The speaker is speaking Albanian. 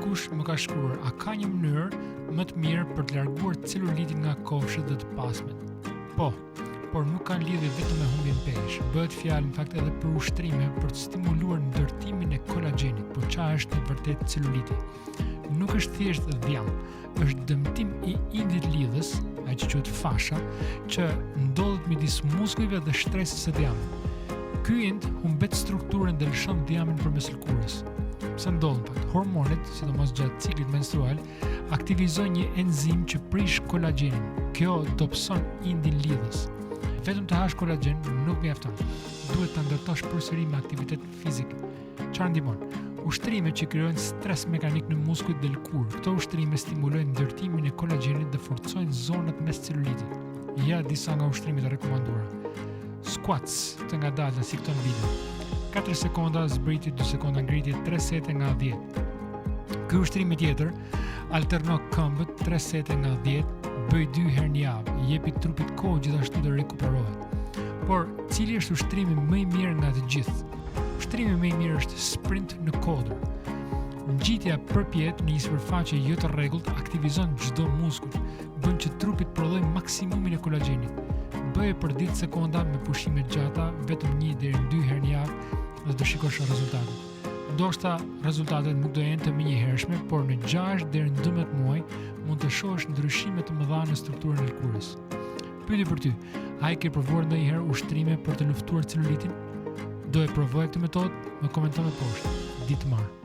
Dikush më ka shkruar, a ka një mënyrë më të mirë për të larguar celulitin nga kofshët dhe të pasmet? Po, por nuk kanë lidhje vetëm me humbjen peshë. Bëhet fjalë në fakt edhe për ushtrime për të stimuluar ndërtimin e kolagjenit. Po çfarë është në vërtet celuliti? Nuk është thjesht dhjam, është dëmtim i indit lidhës, ai që quhet fasha, që ndodhet midis muskujve dhe shtresës së dhjamit. Ky ind humbet strukturën dhe lëshon dhjamin përmes lëkurës. Pse ndodh në fakt? Hormonet, sidomos gjatë ciklit menstrual, aktivizojnë një enzim që prish kolagjenin. Kjo dobëson indin lidhës. Vetëm të hash kolagjen nuk mjafton. Duhet ta ndërtosh përsëri me aktivitet fizik. Çfarë ndihmon? Ushtrime që krijojnë stres mekanik në muskujt dhe lëkurë. Këto ushtrime stimulojnë ndërtimin e kolagjenit dhe forcojnë zonat mes celulitit. Ja disa nga ushtrimet e rekomanduara. Squats, të ngadalta si këto në video. 4 sekonda zbritje, 2 sekonda ngritje, 3 sete nga 10. Ky ushtrim tjetër alterno këmbët 3 sete nga 10, bëj 2 herë në javë, jepi trupit kohë gjithashtu të rekuperohet. Por cili është ushtrimi më i mirë nga të gjithë? Ushtrimi më i mirë është sprint në kodër. Ngjitja përpjet në një sipërfaqe jo të rregullt aktivizon çdo muskull, bën që trupi të prodhojë maksimumin e kolagjenit. Bëje për 10 sekonda me pushime gjata, vetëm 1 deri në 2 herë në javë dhe do shikosh rezultatet. Ndoshta rezultatet nuk do jenë të menjëhershme, por në 6 deri në 12 muaj mund të shohësh ndryshime të mëdha në strukturën e lëkurës. Pyetje për ty, a ke provuar ndonjëherë ushtrime për të luftuar celulitin? Do e provoj këtë metodë? Më komenton më poshtë. Ditë të marë.